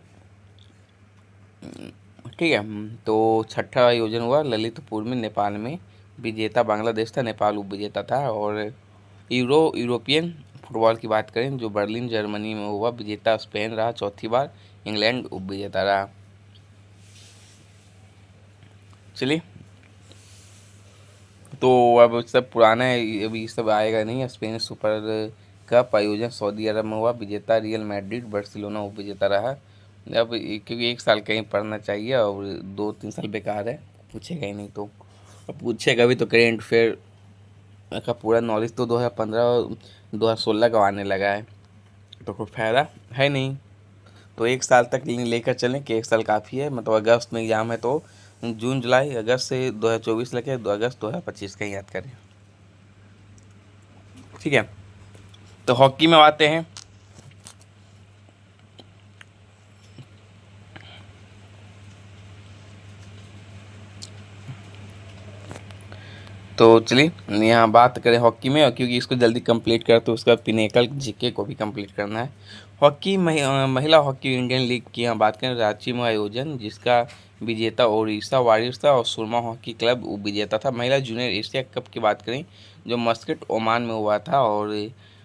ठीक है, तो छठा आयोजन हुआ ललितपुर में, नेपाल में। विजेता बांग्लादेश था, नेपाल उप विजेता था। और यूरोपियन फुटबॉल की बात करें जो बर्लिन जर्मनी में हुआ, विजेता स्पेन रहा चौथी बार, इंग्लैंड उपविजेता रहा। चलिए, तो अब सब पुराना है, अभी सब आएगा नहीं। स्पेन सुपर कप आयोजन सऊदी अरब में हुआ, विजेता रियल मैड्रिड, बार्सिलोना उपविजेता रहा। अब क्योंकि एक साल कहीं पढ़ना चाहिए और 2-3 साल बेकार है, पूछेगा ही नहीं तो। अब पूछेगा भी तो करेंट फेयर का पूरा नॉलेज तो 2015 2016 का आने लगा है, तो कोई फायदा है नहीं। तो एक साल तक लेकर चलें कि एक साल काफ़ी है। मतलब अगस्त में एग्ज़ाम है तो जून जुलाई अगस्त से 2024 लेके अगस्त 2025 का ही याद करें। ठीक है, तो हॉकी में आते हैं। तो चलिए यहाँ बात करें हॉकी में, और क्योंकि इसको जल्दी कंप्लीट कर तो उसका पिनेकल जीके को भी कंप्लीट करना है। हॉकी महिला हॉकी इंडियन लीग की यहाँ बात करें, रांची में आयोजन, जिसका विजेता ओडिशा वारियर्स था और सुरमा हॉकी क्लब उप विजेता था। महिला जूनियर एशिया कप की बात करें जो मस्कट ओमान में हुआ था, और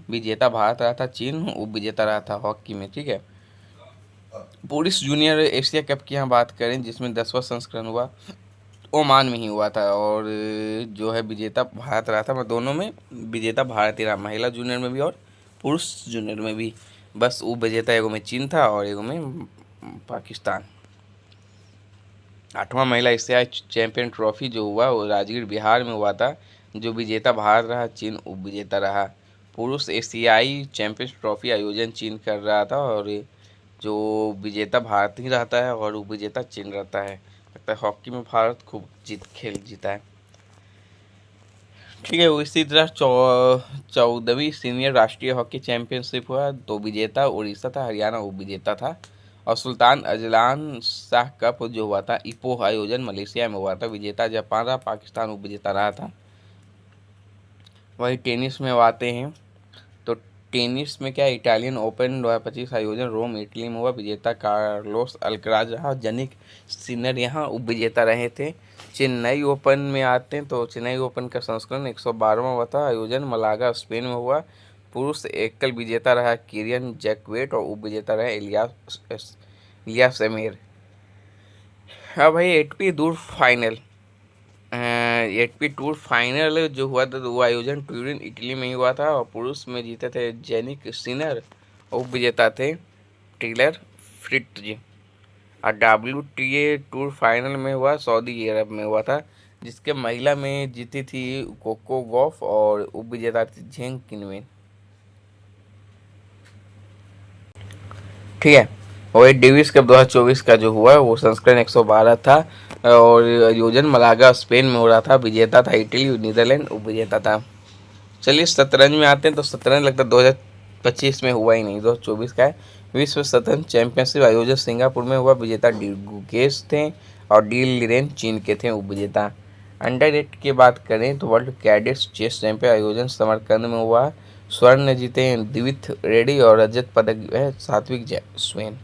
विजेता भारत रहा था, चीन उप विजेता रहा था हॉकी में। ठीक है, पुरुष जूनियर एशिया कप की यहाँ बात करें जिसमें 10वां संस्करण हुआ, ओमान में ही हुआ था, और जो है विजेता भारत रहा था। मैं दोनों में विजेता भारत ही रहा, महिला जूनियर में भी और पुरुष जूनियर में भी। बस उप विजेता एगो में चीन था और एगो में पाकिस्तान। 8वां महिला एशियाई चैंपियन ट्रॉफी जो हुआ वो राजगीर बिहार में हुआ था, जो विजेता भारत रहा, चीन उप विजेता रहा। पुरुष एशियाई चैंपियंस ट्रॉफी आयोजन चीन कर रहा था, और जो विजेता भारत ही रहता है और उप विजेता चीन रहता है। लगता है हॉकी में भारत खूब खेल जीता है। ठीक है, इसी तरह 14वीं सीनियर राष्ट्रीय हॉकी चैंपियनशिप हुआ, तो विजेता उड़ीसा था, हरियाणा उप विजेता था। और सुल्तान अजलान शाह कप जो हुआ था इपोह आयोजन मलेशिया में हुआ था, विजेता जापान रहा, पाकिस्तान उप विजेता रहा था। वही टेनिस में आते हैं, तो टेनिस में क्या, इटालियन ओपन 2025 आयोजन रोम इटली में हुआ, विजेता कार्लोस अल्कराज रहा, जनिक सिनर यहाँ उप विजेता रहे थे। चेन्नई ओपन में आते हैं, तो चेन्नई ओपन का संस्करण 112वां हुआ था, आयोजन मलागा स्पेन में हुआ। पुरुष एकल विजेता रहा किरियन जैकवेट और उप विजेता रहा इलियास एमेर। हाँ भाई, एटपी दूर फाइनल, एटपी टूर फाइनल जो हुआ था तो वो आयोजन ट्यूरिन इटली में ही हुआ था, और पुरुष में जीते थे जेनिक सिनर, उप विजेता थे टेलर फ्रिट्ज जी। और WTA टूर फाइनल में हुआ सऊदी अरब में हुआ था, जिसके महिला में जीती थी कोको गॉफ और उप विजेता थी झेंग किनवेन। ठीक है, और डेविस कप 2024 का जो हुआ वो संस्करण 112 था, और आयोजन मलागा स्पेन में हो रहा था, विजेता था इटली, नीदरलैंड उप विजेता था। चलिए शतरंज में आते हैं, तो शतरंज लगता है 2025 में हुआ ही नहीं, 2024 का है। विश्व शतरंज चैंपियनशिप आयोजन सिंगापुर में हुआ, विजेता डी गुकेश थे और डी लिरेन चीन के थे उप विजेता। अंडर 8 की बात करें तो वर्ल्ड कैडेट्स चेस चैंपियन आयोजन समरकंद में हुआ, स्वर्ण जीते हैं दिविथ रेड्डी और रजत पदक है सात्विक जयस्वेन।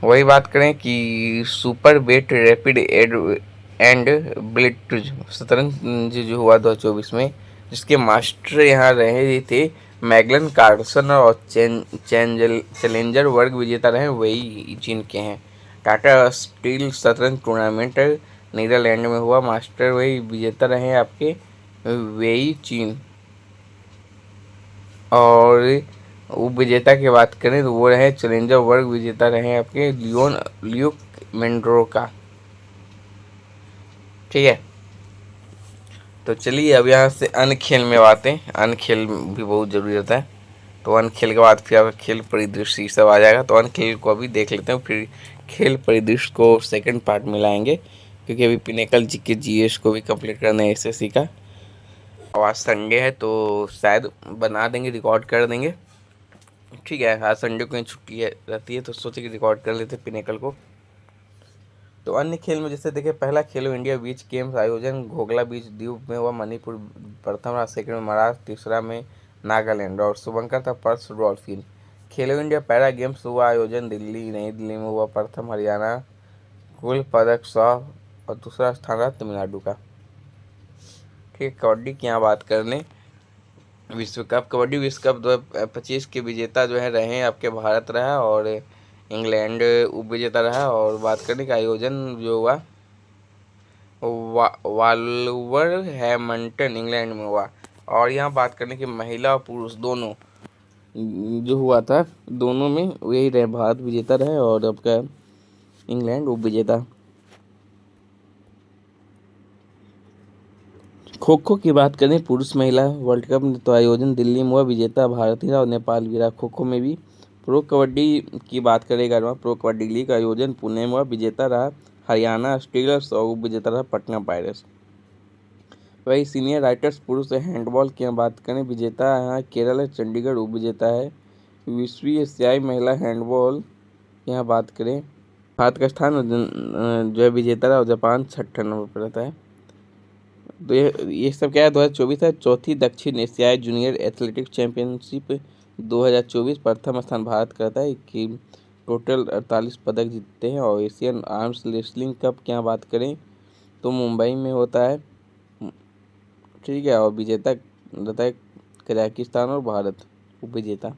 वही बात करें कि Superbet rapid and blitz शतरंज जो हुआ 2024 में, जिसके मास्टर यहाँ रहे थे मैगलन कार्लसन, और चैलेंजर वर्ग विजेता रहे वही चीन के हैं। टाटा स्टील शतरंज टूर्नामेंट नीदरलैंड में हुआ, मास्टर वही विजेता रहे आपके वेई चीन। और उप विजेता की बात करें तो वो रहे चैलेंजर वर्ग विजेता रहे आपके ल्यूक मेंड्रोका। ठीक है, तो चलिए अब यहाँ से अन्य खेल में आते हैं। अन्य खेल भी बहुत ज़रूरी होता है, तो अन्य खेल के बाद फिर आपका खेल परिदृश्य ये सब आ जाएगा। तो अन्य खेल को अभी देख लेते हैं, फिर खेल परिदृश्य को सेकंड पार्ट में लाएंगे, क्योंकि अभी पिनेकल जी के GS को भी कंप्लीट करना है SSC का। और आज संडे है तो शायद बना देंगे, रिकॉर्ड कर देंगे। ठीक है, आज संडे को कहीं छुट्टी रहती है तो सोचे कि रिकॉर्ड कर लेते पिनेकल को। तो अन्य खेल में जैसे देखिए, पहला खेलो इंडिया बीच गेम्स आयोजन घोगला बीच द्वीप में हुआ, मणिपुर प्रथम रहा, सेकंड में महाराष्ट्र, तीसरा में नागालैंड, और शुभंकर था पर्स डॉल्फिन। खेलो इंडिया पैरा गेम्स हुआ आयोजन दिल्ली नई दिल्ली में हुआ, प्रथम हरियाणा, कुल पदक 100 और दूसरा स्थान रहा तमिलनाडु का। ठीक, कबड्डी की यहाँ बात कर लें, विश्व कप, कबड्डी विश्व कप 2025 के विजेता जो है रहे आपके भारत रहा, और इंग्लैंड उप विजेता रहा। और बात करने का आयोजन जो हुआ वाल्वरहेमंटन इंग्लैंड में हुआ। और यहाँ बात करने की महिला और पुरुष दोनों जो हुआ था, दोनों में यही रहे, भारत विजेता रहे और आपका इंग्लैंड उप विजेता। खो खो की बात करें, पुरुष महिला वर्ल्ड कप तो आयोजन दिल्ली में हुआ, विजेता भारत ही रहा और नेपाल भी रहा खो खो में भी। प्रो कबड्डी की बात करें, 11वां प्रो कबड्डी लीग का आयोजन पुणे में हुआ, विजेता रहा हरियाणा स्टीलर्स और उप विजेता रहा पटना पायरेट्स। वही सीनियर राइटर्स पुरुष हैंडबॉल की यहाँ बात करें, विजेता यहाँ केरल है, चंडीगढ़ उप विजेता है। विश्व एशियाई महिला हैंडबॉल यहाँ बात करें, भारत का स्थान जो है विजेता रहा और जापान 6ठे नंबर पर रहता है। तो ये सब क्या है, 2024 है, चौथी दक्षिण एशियाई जूनियर एथलेटिक्स चैंपियनशिप 2024 प्रथम स्थान भारत करता है कि टोटल 48 पदक जीतते हैं। और एशियन आर्म्स रेसलिंग कप की यहाँ बात करें तो मुंबई में होता है, ठीक है, और विजेता रहता है कजाकिस्तान और भारत उप विजेता।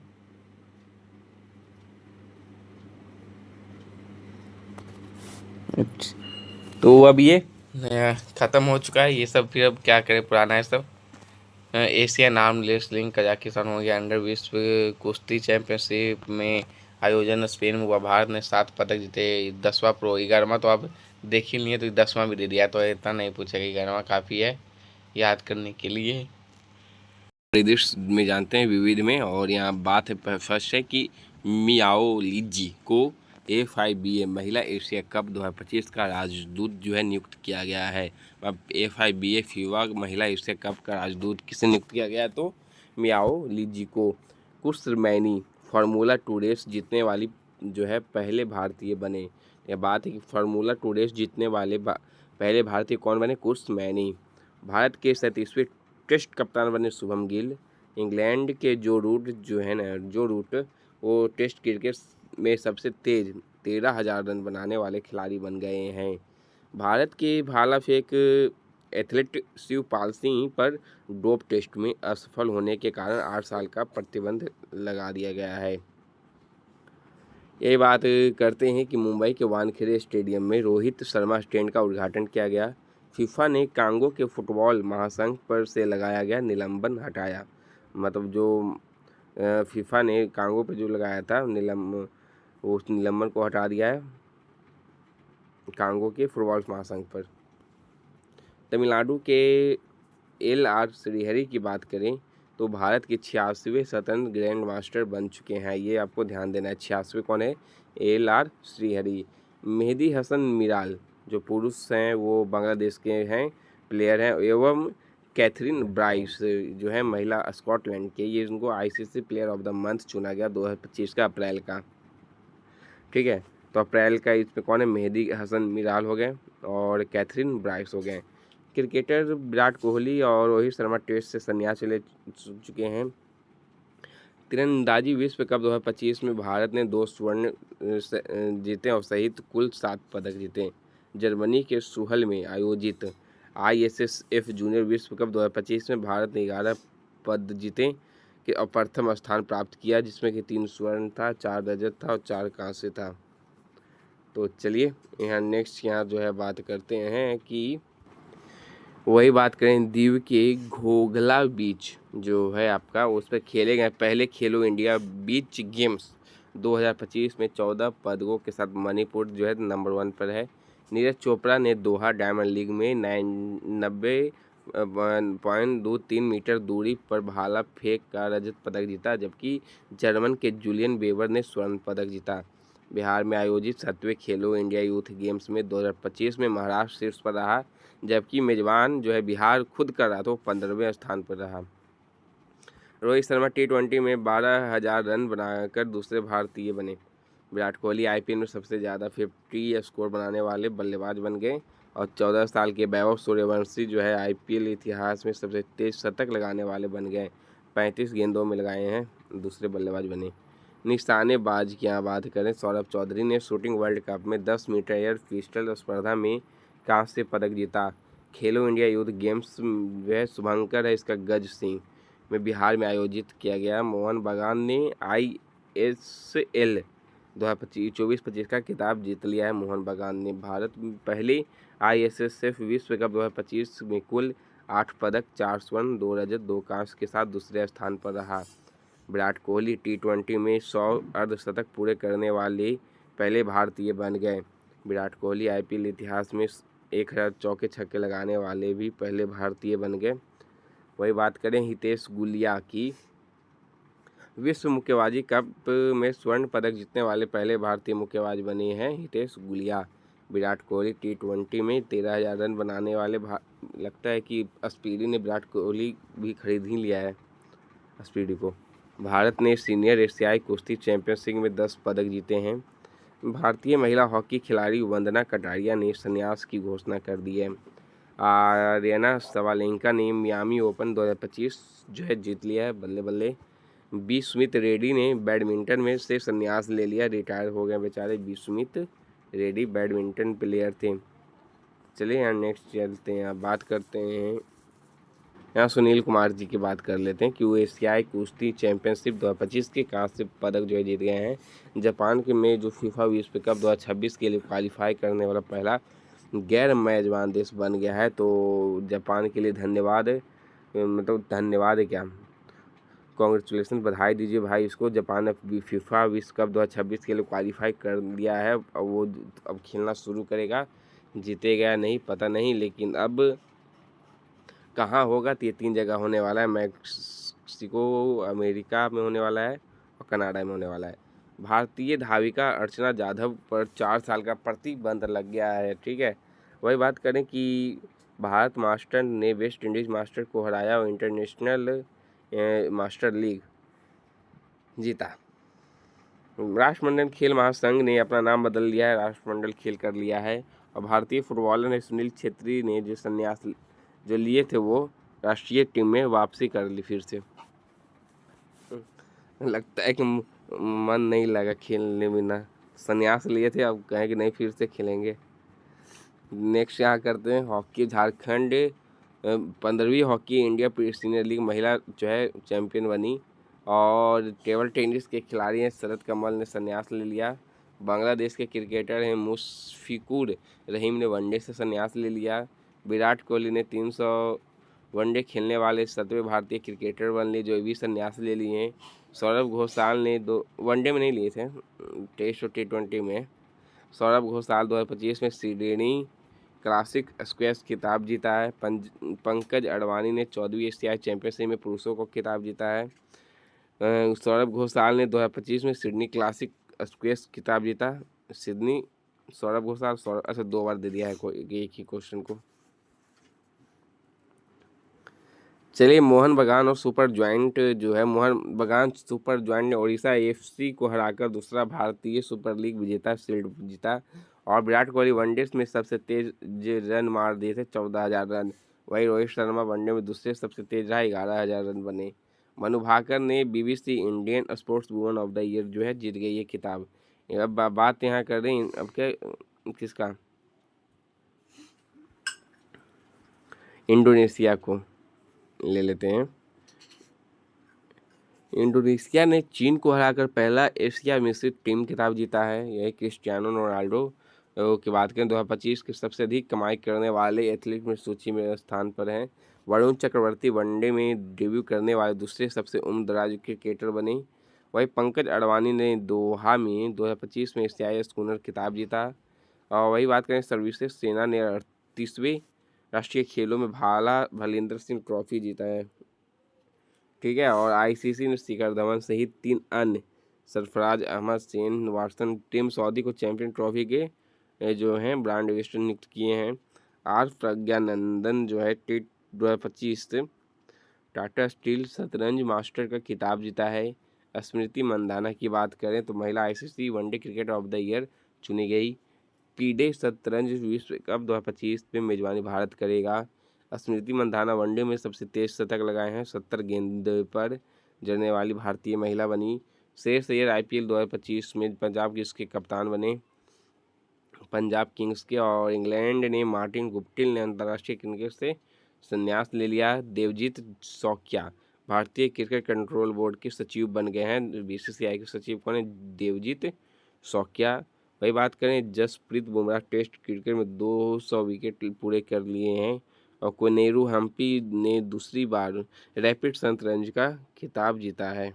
तो अब ये ख़त्म हो चुका है ये सब, फिर अब क्या करें, पुराना है सब। एशियन आर्म रेसलिंग कजाकिस्तान हो गया, अंडर विश्व कुश्ती चैंपियनशिप में आयोजन स्पेन में हुआ, भारत ने 7 पदक जीते। 10वां प्रो, 11वां तो आप देख ही लिए तो 10वां भी दे दिया, तो इतना नहीं पूछेगा, 11वां काफ़ी है याद करने के लिए। परिदृश्य में जानते हैं विविध में, और यहाँ बात है फर्स्ट है कि मियाओ लीजी को FIBA महिला एशिया कप 2025 का राजदूत जो है नियुक्त किया गया है। अब FIBA फीवा महिला एशिया कप का राजदूत किसे नियुक्त किया गया, तो मियाओ लीजी को। कुशरमैनी फार्मूला 2 रेस जीतने वाली जो है पहले भारतीय बने। यह बात है कि फार्मूला 2 रेस जीतने वाले पहले भारतीय कौन बने, कुशरमैनी। भारत के 37वें टेस्ट कप्तान बने शुभम गिल। इंग्लैंड के जो रूट वो टेस्ट क्रिकेट में सबसे तेज 13,000 रन बनाने वाले खिलाड़ी बन गए हैं। भारत के भाला फेंक एथलीट शिवपाल सिंह पर डोप टेस्ट में असफल होने के कारण 8 साल का प्रतिबंध लगा दिया गया है। यही बात करते हैं कि मुंबई के वानखेड़े स्टेडियम में रोहित शर्मा स्टैंड का उद्घाटन किया गया। फीफा ने कांगो के फुटबॉल महासंघ पर से लगाया गया निलंबन हटाया। मतलब जो फीफा ने कांगो पे जो लगाया था उस निलंबन को हटा दिया है कांगो के फुटबॉल महासंघ पर। तमिलनाडु के LR श्रीहरि की बात करें तो भारत के 86वें स्वतंत्र ग्रैंड मास्टर बन चुके हैं। ये आपको ध्यान देना है, 86वें कौन है, LR श्रीहरि। मेहदी हसन मिराल जो पुरुष हैं वो बांग्लादेश के हैं प्लेयर हैं, एवं कैथरीन ब्राइस जो है महिला स्कॉटलैंड के, ये उनको ICC player of the month चुना गया 2025 का अप्रैल का, ठीक है। तो अप्रैल का इसमें कौन है, मेहदी हसन मिराल हो गए और कैथरीन ब्राइस हो गए। क्रिकेटर विराट कोहली और रोहित शर्मा टेस्ट से संन्यास ले चुके हैं। तीरंदाजी विश्व कप 2025 में भारत ने 2 स्वर्ण जीते और सहित कुल 7 पदक जीते। जर्मनी के सुहल में आयोजित ISSF जूनियर विश्व कप 2025 में भारत ने 11 पद जीते और प्रथम स्थान प्राप्त किया, जिसमें कि 3 स्वर्ण था, 4 रजत था और 4 कांस्य था। तो चलिए यहाँ नेक्स्ट यहाँ जो है बात करते हैं कि वही बात करें दीव के घोघला बीच जो है आपका, उस पर खेले गए पहले खेलो इंडिया बीच गेम्स 2025 में 14 पदकों के साथ मणिपुर जो है नंबर 1 पर है। नीरज चोपड़ा ने दोहा डायमंड लीग में 99.23 मीटर दूरी पर भाला फेंक का रजत पदक जीता, जबकि जर्मन के जूलियन वेबर ने स्वर्ण पदक जीता। बिहार में आयोजित 7वें खेलो इंडिया यूथ गेम्स में 2025 में महाराष्ट्र शीर्ष पर रहा, जबकि मेजबान जो है बिहार खुद कर रहा था, वो 15वें स्थान पर रहा। रोहित शर्मा T20 में 12,000 रन बनाकर दूसरे भारतीय बने। विराट कोहली IPL में सबसे ज़्यादा 50 स्कोर बनाने वाले बल्लेबाज बन गए और 14 साल के वैभव सूर्यवंशी जो है IPL इतिहास में सबसे तेज शतक लगाने वाले बन गए। 35 गेंदों में लगाए हैं, दूसरे बल्लेबाज बने। निशानेबाज की यहाँ बात करें, सौरभ चौधरी ने शूटिंग वर्ल्ड कप में 10 मीटर एयर पिस्टल स्पर्धा में कांस्य पदक जीता। खेलो इंडिया यूथ गेम्स वह शुभंकर है, इसका गज सिंह में बिहार में आयोजित किया गया। मोहन बागान ने ISL 2024-25 का खिताब जीत लिया है। मोहन बागान ने भारत में पहले ISSF विश्व कप 2025 में कुल 8 पदक, 4 स्वर्ण, 2 रजत, 2 कांस्य के साथ दूसरे स्थान पर रहा। विराट कोहली T20 में 100 अर्धशतक पूरे करने वाले पहले भारतीय बन गए। विराट कोहली IPL इतिहास में 1000 चौके छक्के लगाने वाले भी पहले भारतीय बन गए। वही बात करें हितेश गुलिया की, विश्व मुक्केबाजी कप में स्वर्ण पदक जीतने वाले पहले भारतीय मुक्केबाज बने हैं हितेश गुलिया। विराट कोहली T20 में 13,000 रन बनाने वाले लगता है कि स्पीडी ने विराट कोहली भी खरीद ही लिया है स्पीडी को। भारत ने सीनियर एशियाई कुश्ती चैंपियनशिप में 10 पदक जीते हैं। भारतीय महिला हॉकी खिलाड़ी वंदना कटारिया ने संन्यास की घोषणा कर दी है। आर्यना सवालेंका ने मियामी ओपन 2025 जो है जीत लिया है, बल्ले बल्ले। बी सुमित रेड्डी ने बैडमिंटन में से संन्यास ले लिया, रिटायर हो गए बेचारे। B Sumeeth Reddy badminton player थे। चलिए यहाँ नेक्स्ट चलते हैं, यहाँ बात करते हैं, यहाँ सुनील कुमार जी की बात कर लेते हैं कि वो एशियाई कुश्ती चैंपियनशिप 2025 के कांस्य पदक जो है जीत गए हैं। जापान के में जो फीफा विश्व कप 2026 के लिए क्वालिफाई करने वाला पहला गैर मेजबान देश बन गया है। तो जापान के लिए धन्यवाद, मतलब धन्यवाद है क्या, कॉन्ग्रेचुलेसन, बधाई दीजिए भाई इसको। जापान ने फीफा विश्व कप 2026 के लिए क्वालिफाई कर लिया है। अब वो अब खेलना शुरू करेगा, जीतेगा नहीं पता नहीं, लेकिन अब कहाँ होगा तो ये 3 जगह होने वाला है, मैक्सिको, अमेरिका में होने वाला है और कनाडा में होने वाला है। भारतीय धाविका अर्चना जाधव पर 4 साल का प्रतिबंध लग गया है। ठीक है, वही बात करें कि भारत मास्टर ने वेस्ट इंडीज़ मास्टर को हराया और इंटरनेशनल मास्टर लीग जीता। राष्ट्रमंडल खेल महासंघ ने अपना नाम बदल लिया है, राष्ट्रमंडल खेल कर लिया है। और भारतीय फुटबॉलर ने सुनील छेत्री ने जो संन्यास जो लिए थे वो राष्ट्रीय टीम में वापसी कर ली फिर से। लगता है कि मन नहीं लगा खेलने में ना, संन्यास लिए थे, अब कहें कि नहीं फिर से खेलेंगे। नेक्स्ट यहाँ करते हैं हॉकी। झारखंड 15वीं हॉकी इंडिया सीनियर लीग महिला जो है चैंपियन बनी। और टेबल टेनिस के खिलाड़ी हैं शरद कमल ने संन्यास ले लिया। बांग्लादेश के क्रिकेटर हैं मुशफिकुर रहीम ने वनडे से संन्यास ले लिया। विराट कोहली ने 300 वनडे खेलने वाले 7वें भारतीय क्रिकेटर बन लिए जो भी संन्यास ले लिए हैं। सौरभ घोषाल ने 2 वनडे में नहीं लिए थे, टेस्ट और T20 में। सौरभ घोषाल 2025 में सिडनी क्लासिक स्क्वैश खिताब जीता है। पंकज अडवाणी ने 14वीं एशियाई चैंपियनशिप में पुरुषों को खिताब जीता है। सौरभ घोषाल ने 2025 में सिडनी क्लासिक स्क्वैश खिताब जीता। सिडनी सौरभ घोषाल अच्छा 2 बार दे दिया है एक ही क्वेश्चन को। चलिए मोहन बगान और सुपर जॉइंट जो है, मोहन बगान सुपर जॉइंट ने ओडिशा FC को हराकर दूसरा भारतीय सुपर लीग विजेता शील्ड जीता। और विराट कोहली वनडे में सबसे तेज रन मार दिए थे, 14,000 रन। वही रोहित शर्मा वनडे में दूसरे सबसे तेज रहा, 11,000 रन बने। मनु भाकर ने BBC Indian sports woman of the year जो है जीत गई ये खिताब। अब बात यहाँ कर रहे हैं अब क्या किसका, इंडोनेशिया को ले लेते हैं। इंडोनेशिया ने चीन को हराकर पहला एशिया मिश्रित टीम खिताब जीता है। यह क्रिस्टियानो रोनाल्डो की बात करें 2025 के सबसे अधिक कमाई करने वाले एथलीट में सूची में स्थान पर हैं। वरुण चक्रवर्ती वनडे में डेब्यू करने वाले दूसरे सबसे उम्रदराज क्रिकेटर बने। वही पंकज अडवाणी ने दोहा में 2025 में एशियाई स्कूनर खिताब जीता। और वही बात करें सर्विसेज सेना ने 38वें राष्ट्रीय खेलों में भाला भलिंदर सिंह ट्रॉफी जीता है। ठीक है, और ICC ने शिखर धवन सहित 3 अन्य Sarfaraz Ahmed Shane Watson team Southee को चैंपियन ट्रॉफी के जो हैं ब्रांड एम्बेसडर नियुक्त किए हैं। आर प्रज्ञानंदन जो है T2025 टाटा स्टील शतरंज मास्टर का खिताब जीता है। स्मृति मंदाना की बात करें तो महिला ICC one day cricketer of the year चुनी गई। पीडे शतरंज विश्व कप 2025 में मेजबानी भारत करेगा। स्मृति मंदाना वनडे में सबसे तेज शतक लगाए हैं, 70 गेंद पर जड़ने वाली भारतीय महिला बनी। श्रेयस अय्यर IPL 2025 में पंजाब की इसके कप्तान बने। पंजाब किंग्स के, और इंग्लैंड ने मार्टिन गुप्टिल ने अंतर्राष्ट्रीय क्रिकेट से संन्यास ले लिया। देवजीत सौकिया भारतीय क्रिकेट कंट्रोल बोर्ड के सचिव बन गए हैं। बीसीसीआई के सचिव कौन है? देवजीत सौकिया। वही बात करें, जसप्रीत बुमराह टेस्ट क्रिकेट में 200 विकेट पूरे कर लिए हैं। और कोनेरू हम्पी ने दूसरी बार रैपिड शतरंज का खिताब जीता है।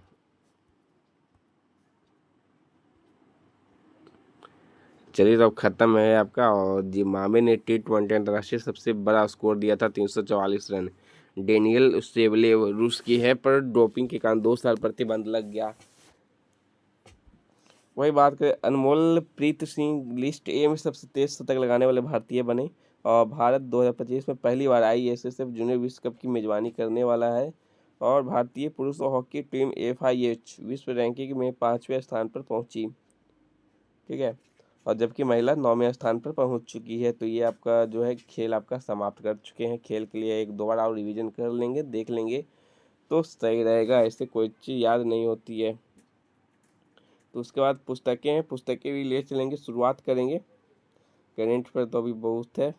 चलिए, तो अब खत्म है आपका। और जिम्बाब्वे ने T20 अंतर्राष्ट्रीय सबसे बड़ा स्कोर दिया था 344 रन। डेनियल सेवलेव रूस की है, पर डोपिंग के कारण 2 साल प्रतिबंध लग गया। वही बात करें, अनमोल प्रीत सिंह लिस्ट ए में सबसे तेज शतक लगाने वाले भारतीय बने। और भारत 2025 में पहली बार ISSF जूनियर विश्व कप की मेजबानी करने वाला है। और भारतीय पुरुष हॉकी टीम FIH विश्व रैंकिंग में 5वें स्थान पर पहुंची। ठीक है। और जबकि महिला 9वें स्थान पर पहुंच चुकी है। तो ये आपका जो है खेल आपका समाप्त कर चुके हैं। खेल के लिए एक 2 बार और रिवीजन कर लेंगे, देख लेंगे तो सही रहेगा। ऐसे कोई चीज़ याद नहीं होती है। तो उसके बाद पुस्तकें भी ले चलेंगे, शुरुआत करेंगे। करेंट पर तो अभी बहुत है।